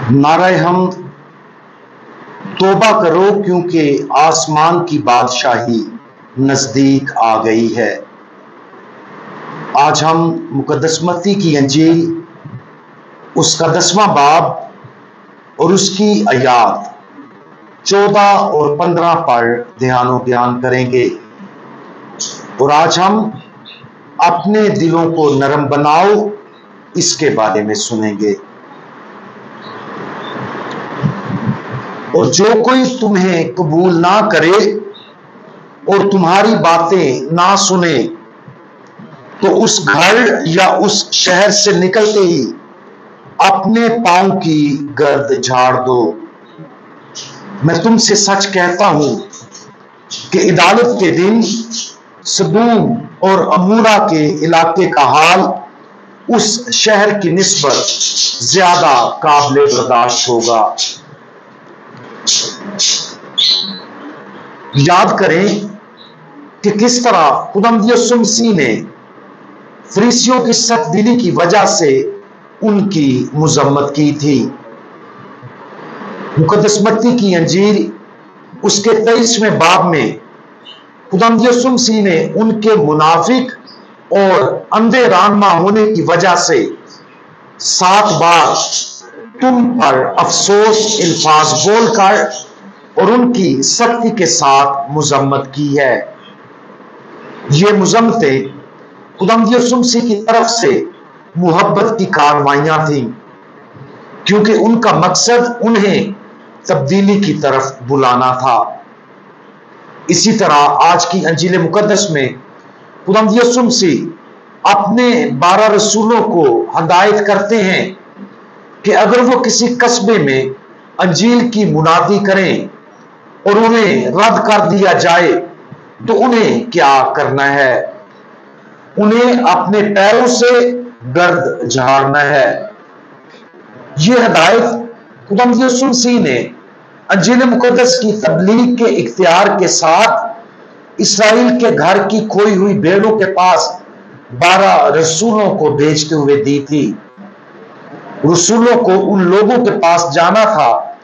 नारे हमद तौबा करो क्योंकि आसमान की बादशाही नजदीक आ गई है। आज हम मुकद्दस मत्ती की अंजील उसका 10वां बाब और उसकी आयात 14 और 15 पर ध्यान करेंगे। और आज हम अपने दिलों को नरम बनाओ इसके बारे में सुनेंगे। और जो कोई तुम्हें कबूल ना करे और तुम्हारी बातें ना सुने तो उस घर या उस शहर से निकलते ही अपने पांव की गर्द झाड़ दो। मैं तुमसे सच कहता हूं कि अदालत के दिन सदूम और अमूरा के इलाके का हाल उस शहर की निस्बत ज्यादा काबिल बर्दाश्त होगा। याद करें कि किस तरह खुदावंद यीशु मसीह ने फरीसियों की सख्त दिली की वजह से उनकी मुजम्मत की थी। मुकद्दस मत्ती की अंजील उसके 23वें बाब में खुदावंद यीशु मसीह ने उनके मुनाफिक और अंधे रानमा होने की वजह से 7 बार तुम पर अफसोस अल्फाज बोलकर और उनकी सख्ती के साथ मुजम्मत की है। ये मुजम्मतें खुदावंद यीशु मसीह की तरफ से मुहब्बत की कार्रवाइयां थीं, क्योंकि उनका मकसद उन्हें तब्दीली की तरफ बुलाना था। इसी तरह आज की अंजील मुकद्दस में खुदावंद यीशु मसीह अपने 12 रसूलों को हदायत करते हैं कि अगर वो किसी कस्बे में अंजील की मुनादी करें और उन्हें रद्द कर दिया जाए तो उन्हें क्या करना है। उन्हें अपने पैरों से गर्द झाड़ना है। यह हदायत खुदावंद यीशु मसीह ने अंजील मुकद्दस की तबलीग के इख्तियार के साथ इस्राएल के घर की खोई हुई भेड़ों के पास 12 रसूलों को भेजते हुए दी थी। रसूलों को उन लोगों के पास जाना था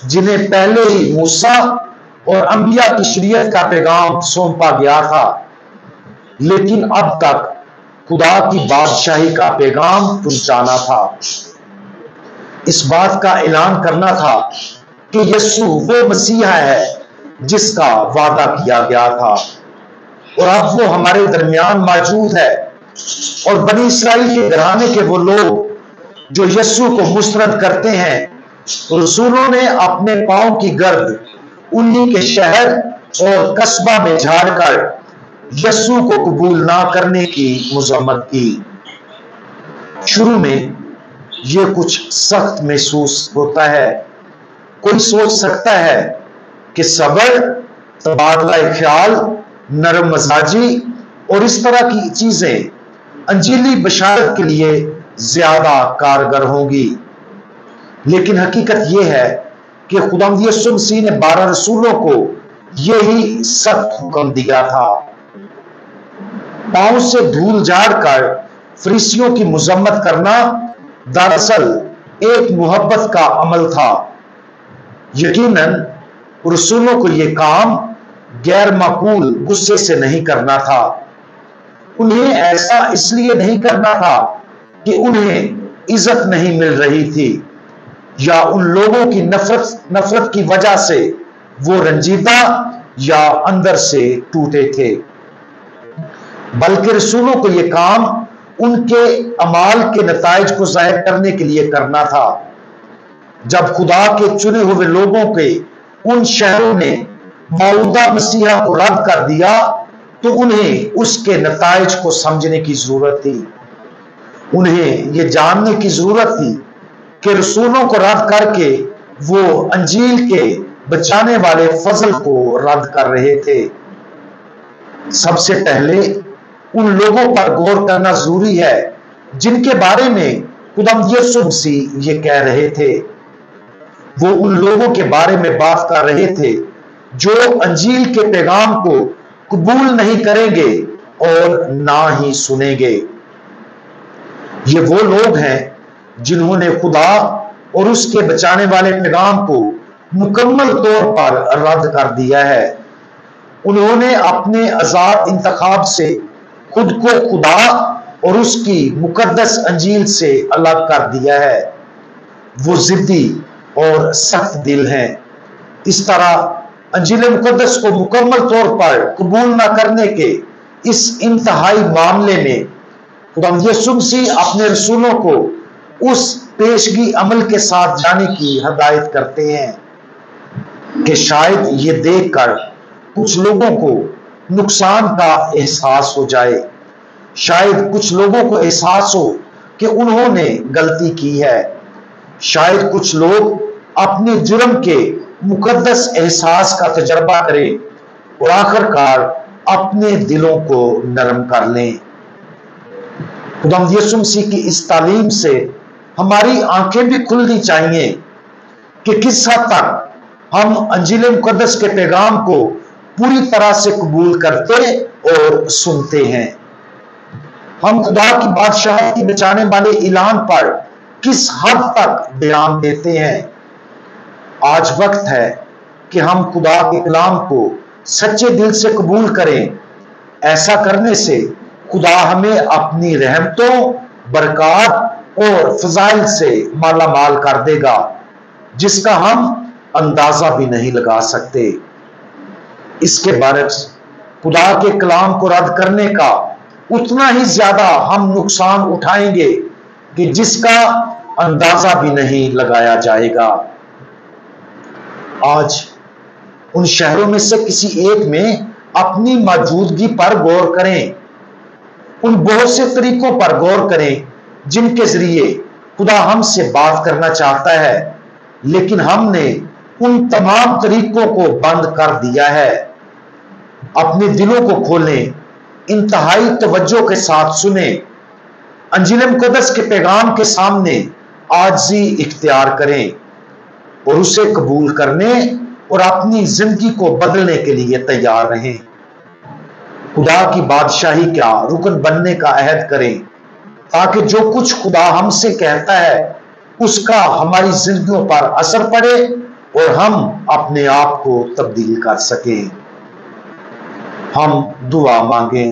जिन्हें पहले ही मूसा और अंबिया की शरीयत का पैगाम सौंपा गया था, लेकिन अब तक खुदा की बादशाही का पैगाम पहुंचाना था। इस बात का ऐलान करना था कि यीशु वो मसीहा है जिसका वादा किया गया था और अब वो हमारे दरमियान मौजूद है। और बनी इस्राएल के घराने के वो लोग जो यीशु को मुस्तरद करते हैं, रसूलों ने अपने पांव की गर्द उन्हीं के शहर और कस्बा में झाड़कर यीशु को कबूल ना करने की मुजम्मत की। शुरू में यह कुछ सख्त महसूस होता है। कोई सोच सकता है कि सब्र, तबादला ख्याल, नरम मजाजी और इस तरह की चीजें अंजीली बशारत के लिए ज्यादा कारगर होंगी, लेकिन हकीकत यह है कि खुदावंद यीशु मसीह ने 12 रसूलों को यही सख्त हुक्म दिया था। पांव से धूल झाड़कर फरीसियों की मुजम्मत करना दरअसल एक मुहब्बत का अमल था। यकीनन रसूलों को यह काम गैर माकूल गुस्से से नहीं करना था। उन्हें ऐसा इसलिए नहीं करना था कि उन्हें इज्जत नहीं मिल रही थी या उन लोगों की नफरत की वजह से वो रंजीदा या अंदर से टूटे थे, बल्कि रसूलों को यह काम उनके अमाल के नताइज को जाहिर करने के लिए करना था। जब खुदा के चुने हुए लोगों के उन शहरों ने मौजूदा मसीहा को रद्द कर दिया तो उन्हें उसके नताइज को समझने की जरूरत थी। उन्हें यह जानने की जरूरत थी कि रसूलों को रद्द करके वो अंजील के बचाने वाले फजल को रद्द कर रहे थे। सबसे पहले उन लोगों पर गौर करना जरूरी है जिनके बारे में खुदावंद यीशु मसीह ये कह रहे थे। वो उन लोगों के बारे में बात कर रहे थे जो अंजील के पैगाम को कबूल नहीं करेंगे और ना ही सुनेंगे। ये वो लोग हैं जिन्होंने खुदा اور اس کے بچانے والے پیغام کو مکمل طور پر رد کر دیا ہے۔ انہوں نے اپنے آزاد انتخاب سے خود کو خدا اور اس کی مقدس انجیل سے الگ کر دیا ہے۔ وہ ضدی اور سخت دل ہیں۔ اس طرح انجیل مقدس کو مکمل طور پر قبول نہ کرنے کے اس انتہائی معاملے میں خدا یسوع مسیح اپنے رسولوں کو اس پیشگی عمل کے ساتھ جانے کی ہدایت کرتے ہیں کہ شاید یہ دیکھ کر کچھ لوگوں کو نقصان کا احساس ہو جائے، شاید کچھ لوگوں کو احساس ہو کہ انہوں نے غلطی کی ہے، شاید کچھ لوگ اپنے جرم کے مقدس احساس کا تجربہ کریں اور آخر کار اپنے دلوں کو نرم کر لیں۔ خدا یسوع مسیح کی اس تعلیم سے ہماری آنکھیں بھی کھلنی چاہیے کہ کس حد تک ہم انجیل مقدس کے پیغام کو پوری طرح سے قبول کرتے اور سنتے ہیں۔ ہم خدا کی بادشاہی کی بچانے والے اعلان پر کس حد تک بیان دیتے ہیں۔ آج وقت ہے کہ ہم خدا کے کلام کو سچے دل سے قبول کریں۔ ایسا کرنے سے خدا ہمیں اپنی رحمتوں، برکات اور فضائل سے مالا مال کر دے گا جس کا ہم اندازہ بھی نہیں لگا سکتے۔ اس کے برعکس خدا کے کلام کو رد کرنے کا اتنا ہی زیادہ ہم نقصان اٹھائیں گے کہ جس کا اندازہ بھی نہیں لگایا جائے گا۔ آج ان شہروں میں سے کسی ایک میں اپنی موجودگی پر غور کریں، ان بہت سے طریقوں پر غور کریں جن کے ذریعے خدا ہم سے بات کرنا چاہتا ہے، لیکن ہم نے ان تمام طریقوں کو بند کر دیا ہے۔ اپنے دلوں کو کھولیں، انتہائی توجہ کے ساتھ سنیں، انجیل مقدس کے پیغام کے سامنے عاجزی اختیار کریں اور اسے قبول کرنے اور اپنی زندگی کو بدلنے کے لیے تیار رہیں۔ خدا کی بادشاہی کا رکن بننے کا عہد کریں تاکہ جو کچھ خدا ہم سے کہتا ہے اس کا ہماری زندگیوں پر اثر پڑے اور ہم اپنے آپ کو تبدیل کر سکیں۔ ہم دعا مانگیں۔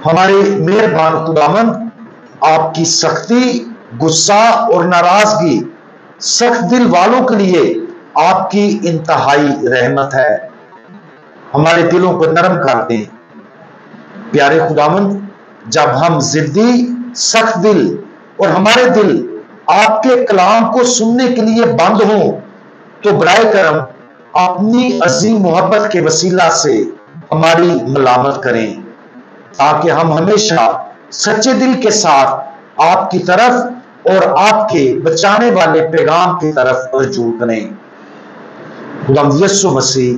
ہمارے مہربان خداوند، آپ کی سختی، غصہ اور ناراضگی سخت دل والوں کے لیے آپ کی انتہائی رحمت ہے۔ ہمارے دلوں کو نرم کر دیں۔ پیارے خداوند، جب ہم ضدی، سخت دل اور ہمارے دل آپ کے کلام کو سننے کے لیے بند ہوں تو برائے کرم اپنی عظیم محبت کے وسیلہ سے ہماری ملامت کریں تاکہ ہم ہمیشہ سچے دل کے ساتھ آپ کی طرف اور آپ کے بچانے والے پیغام کی طرف رجوع کریں۔ خدا یسوع مسیح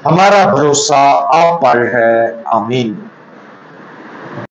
ہمارا بھروسہ آپ پر ہے، آمین۔